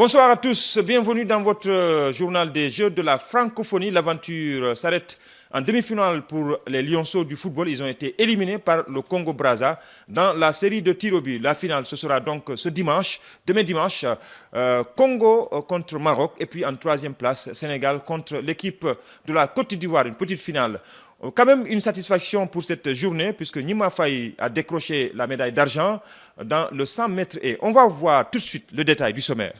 Bonsoir à tous, bienvenue dans votre journal des Jeux de la francophonie. L'aventure s'arrête en demi-finale pour les Lionceaux du football. Ils ont été éliminés par le Congo-Brazza dans la série de tirs au but. La finale, ce sera donc ce dimanche, demain dimanche, Congo contre Maroc. Et puis en troisième place, Sénégal contre l'équipe de la Côte d'Ivoire, une petite finale. Quand même une satisfaction pour cette journée puisque Gnima Faye a décroché la médaille d'argent dans le 100 mètres et on va voir tout de suite le détail du sommaire.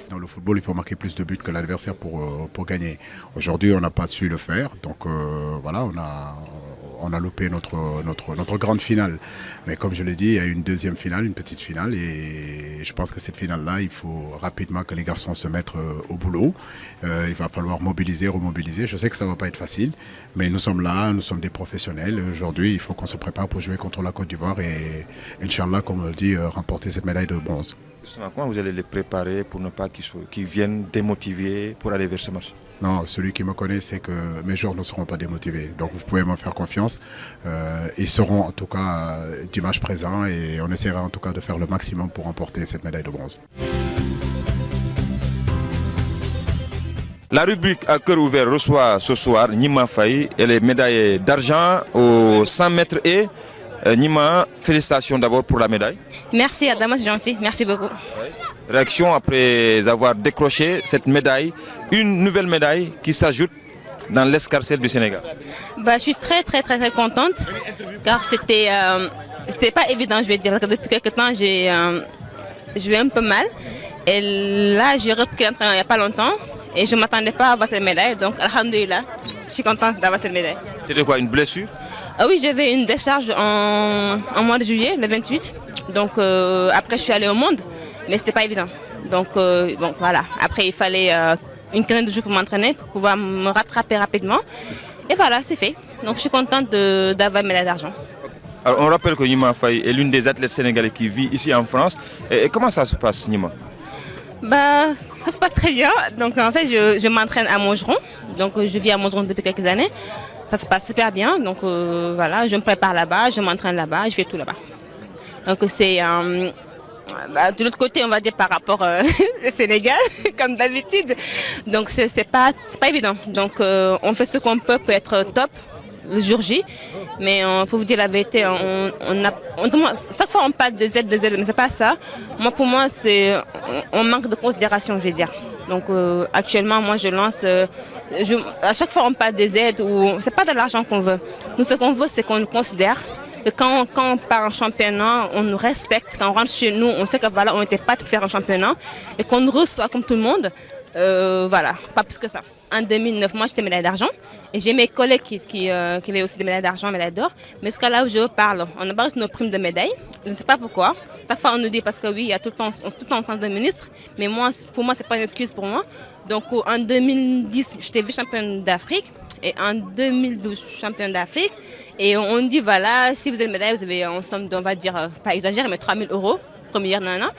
Dans le football, il faut marquer plus de buts que l'adversaire pour gagner. Aujourd'hui, on n'a pas su le faire. Donc voilà, on a loupé notre grande finale. Mais comme je l'ai dit, il y a une deuxième finale, une petite finale. Et je pense que cette finale-là, il faut rapidement que les garçons se mettent au boulot. Il va falloir mobiliser, remobiliser. Je sais que ça ne va pas être facile. Mais nous sommes là, nous sommes des professionnels. Aujourd'hui, il faut qu'on se prépare pour jouer contre la Côte d'Ivoire. Et Inch'Allah, comme on le dit, remporter cette médaille de bronze. Justement, comment vous allez les préparer pour ne pas qu'ils viennent démotivés pour aller vers ce match? Non, celui qui me connaît sait que mes joueurs ne seront pas démotivés. Donc vous pouvez me faire confiance. Ils seront en tout cas dimanche présents et on essaiera en tout cas de faire le maximum pour remporter cette médaille de bronze. La rubrique à cœur ouvert reçoit ce soir Gnima Faye et les médailles d'argent aux 100 mètres et Gnima, félicitations d'abord pour la médaille. Merci Adama, c'est gentil, merci beaucoup. Réaction après avoir décroché cette médaille, une nouvelle médaille qui s'ajoute dans l'escarcelle du Sénégal? Bah, je suis très contente car c'était pas évident, je vais dire, parce que depuis quelques temps je vais un peu mal et là j'ai repris l'entraînement il n'y a pas longtemps et je ne m'attendais pas à avoir cette médaille, donc alhamdoulilah, je suis contente d'avoir cette médaille. C'était quoi, une blessure? Ah oui, j'avais une décharge en mois de juillet, le 28, donc après je suis allée au monde, mais c'était pas évident, donc voilà, après il fallait une quinzaine de jours pour m'entraîner, pour pouvoir me rattraper rapidement. Et voilà, c'est fait. Donc je suis contente d'avoir une médaille d'argent. Alors, on rappelle que Nima Faye est l'une des athlètes sénégalaises qui vit ici en France. Et comment ça se passe, Nima? Bah, ça se passe très bien. Donc en fait, je m'entraîne à Montgeron. Donc je vis à Montgeron depuis quelques années. Ça se passe super bien. Donc voilà, je me prépare là-bas, je m'entraîne là-bas, je fais tout là-bas. Donc c'est... de l'autre côté, on va dire par rapport au Sénégal, comme d'habitude. Donc c'est pas évident. Donc on fait ce qu'on peut pour être top le jour J. Mais pour vous dire la vérité, chaque fois on parle des aides, mais c'est pas ça. Pour moi, on manque de considération, je vais dire. Donc actuellement, moi je lance, à chaque fois on parle des aides, ou c'est pas de l'argent qu'on veut. Nous, ce qu'on veut, c'est qu'on nous considère. Que quand on part en championnat, on nous respecte. Quand on rentre chez nous, on sait que voilà, on n'était pas pour faire un championnat et qu'on nous reçoit comme tout le monde. Voilà, pas plus que ça. En 2009, moi j'étais médaille d'argent et j'ai mes collègues qui avaient aussi des médailles d'argent, médailles d'or. Mais jusqu'à là où je parle, on a reçu nos primes de médailles. Je ne sais pas pourquoi. Chaque fois on nous dit parce que oui, il y a tout le temps en centre de ministre. Mais moi, pour moi, c'est pas une excuse pour moi. Donc en 2010, j'étais vice-championne d'Afrique. Et en 2012, championne d'Afrique. Et on dit, voilà, si vous avez une médaille, vous avez en somme, on va dire, pas exagérer, mais 3 000 €, première nana.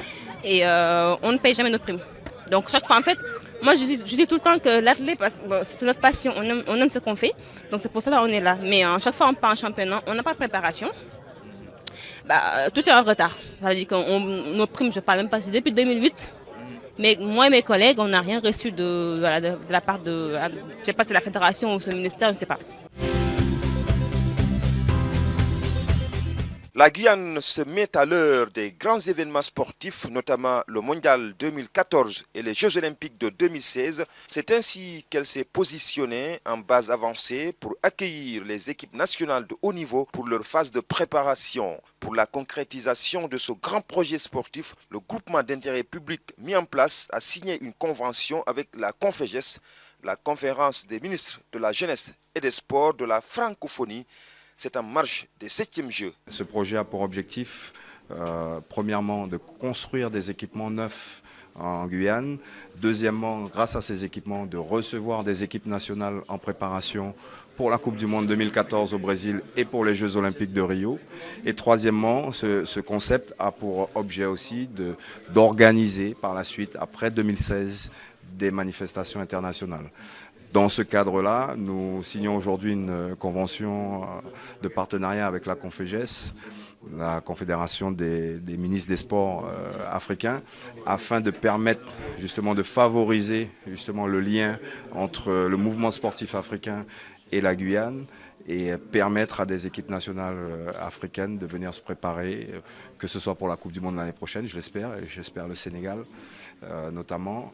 Et on ne paye jamais nos primes. Donc chaque fois, en fait, moi je dis tout le temps que l'athlète, c'est notre passion, on aime ce qu'on fait. Donc c'est pour cela qu'on est là. Mais chaque fois on part en championnat, on n'a pas de préparation. Bah, tout est en retard. Ça veut dire que nos primes, je ne parle même pas, c'est depuis 2008. Mais moi et mes collègues, on n'a rien reçu de la part de, je ne sais pas si c'est la fédération ou ce ministère, je ne sais pas. La Guyane se met à l'heure des grands événements sportifs, notamment le Mondial 2014 et les Jeux Olympiques de 2016. C'est ainsi qu'elle s'est positionnée en base avancée pour accueillir les équipes nationales de haut niveau pour leur phase de préparation. Pour la concrétisation de ce grand projet sportif, le groupement d'intérêt public mis en place a signé une convention avec la CONFEJES, la conférence des ministres de la jeunesse et des sports de la francophonie. C'est en marge des 7e Jeux. Ce projet a pour objectif, premièrement, de construire des équipements neufs en Guyane. Deuxièmement, grâce à ces équipements, de recevoir des équipes nationales en préparation pour la Coupe du Monde 2014 au Brésil et pour les Jeux Olympiques de Rio. Et troisièmement, ce concept a pour objet aussi d'organiser par la suite, après 2016, des manifestations internationales. Dans ce cadre-là, nous signons aujourd'hui une convention de partenariat avec la CONFEJES, la Confédération des ministres des sports africains, afin de permettre justement de favoriser justement le lien entre le mouvement sportif africain et la Guyane et permettre à des équipes nationales africaines de venir se préparer, que ce soit pour la Coupe du Monde l'année prochaine, je l'espère, et j'espère le Sénégal notamment,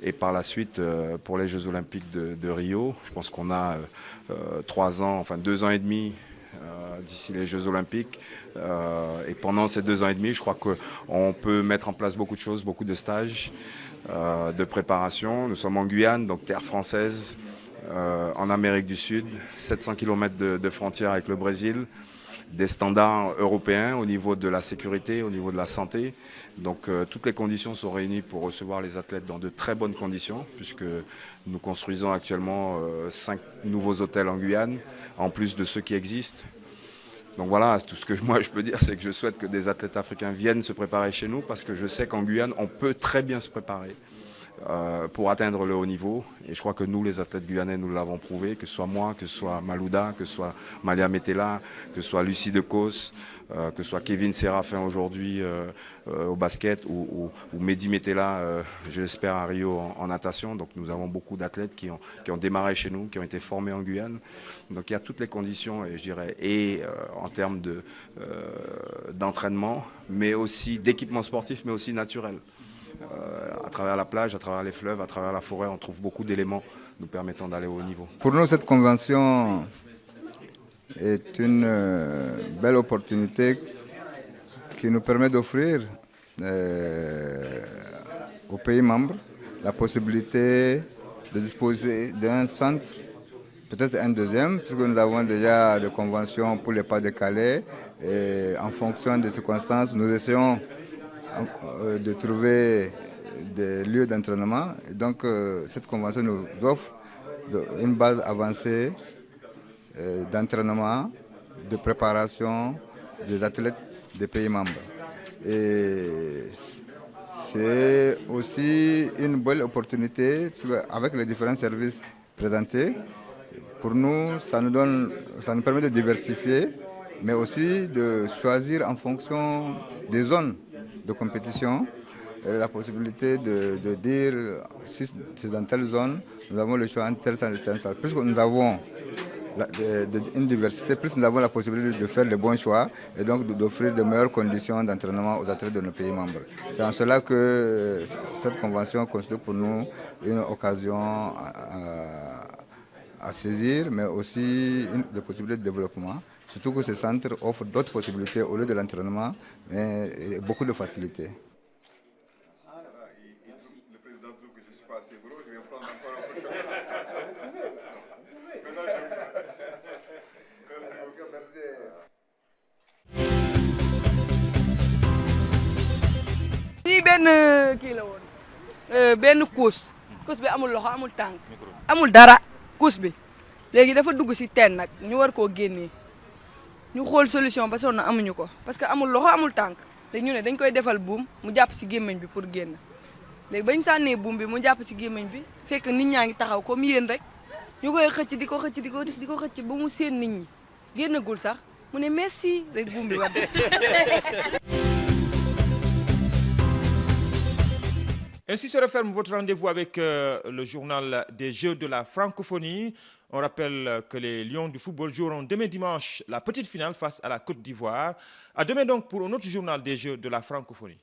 et par la suite pour les Jeux Olympiques de Rio. Je pense qu'on a 3 ans, enfin 2 ans et demi d'ici les Jeux Olympiques. Et pendant ces 2 ans et demi, je crois qu'on peut mettre en place beaucoup de choses, beaucoup de stages de préparation. Nous sommes en Guyane, donc terre française, en Amérique du Sud, 700 km de frontières avec le Brésil, des standards européens au niveau de la sécurité, au niveau de la santé. Donc toutes les conditions sont réunies pour recevoir les athlètes dans de très bonnes conditions, puisque nous construisons actuellement 5 nouveaux hôtels en Guyane, en plus de ceux qui existent. Donc voilà, tout ce que moi je peux dire, c'est que je souhaite que des athlètes africains viennent se préparer chez nous, parce que je sais qu'en Guyane, on peut très bien se préparer pour atteindre le haut niveau. Et je crois que nous, les athlètes guyanais, nous l'avons prouvé, que ce soit moi, que ce soit Malouda, que ce soit Malia Metela, que ce soit Lucie Decausse, que ce soit Kevin Séraphin aujourd'hui au basket, ou Mehdi Metela, je l'espère, à Rio en natation. Donc nous avons beaucoup d'athlètes qui ont démarré chez nous, qui ont été formés en Guyane. Donc il y a toutes les conditions, et je dirais, en termes d'entraînement, mais aussi d'équipement sportif, mais aussi naturel. À travers la plage, à travers les fleuves, à travers la forêt, on trouve beaucoup d'éléments nous permettant d'aller au haut niveau. Pour nous, cette convention est une belle opportunité qui nous permet d'offrir aux pays membres la possibilité de disposer d'un centre, peut-être un deuxième, puisque nous avons déjà des conventions pour les pas de Calais. Et en fonction des circonstances, nous essayons de trouver des lieux d'entraînement. Donc cette convention nous offre une base avancée d'entraînement, de préparation des athlètes des pays membres. Et c'est aussi une belle opportunité, parce qu'avec les différents services présentés, pour nous, ça nous permet de diversifier, mais aussi de choisir en fonction des zones de compétition, la possibilité de dire si c'est dans telle zone, nous avons le choix en telle salle. Puisque nous avons une diversité, plus nous avons la possibilité de faire les bons choix et donc d'offrir de meilleures conditions d'entraînement aux athlètes de nos pays membres. C'est en cela que cette convention constitue pour nous une occasion à saisir, mais aussi des possibilités de développement. Surtout que ce centre offre d'autres possibilités au lieu de l'entraînement, mais beaucoup de facilités. Le président trouve que je ne suis pas assez gros, je vais prendre encore un peu de lii benn kii la woon benn kuus bi amul loxo amul tànk amul dara kuus bi léegi dafa dugg ci teen nag ñu war koo génnee ñu xool solution ba sonn amuñu ko parce que amul loxo amul tànk léegi ñu ne dañ koy defal buum mu jàpp ci gémmiñ bi pour génn léegi bañ sànnee buum bi mu jàpp ci gémmiñ bi fekk nit ñaa ngi taxaw comme yéen rek ñu koy xëcc di ko xëcc ba mu seen nit ñi génnagul sax mu ne merci rek buum bi wadd. Ainsi se referme votre rendez-vous avec le journal des Jeux de la francophonie. On rappelle que les Lions du football joueront demain dimanche la petite finale face à la Côte d'Ivoire. À demain donc pour un autre journal des Jeux de la francophonie.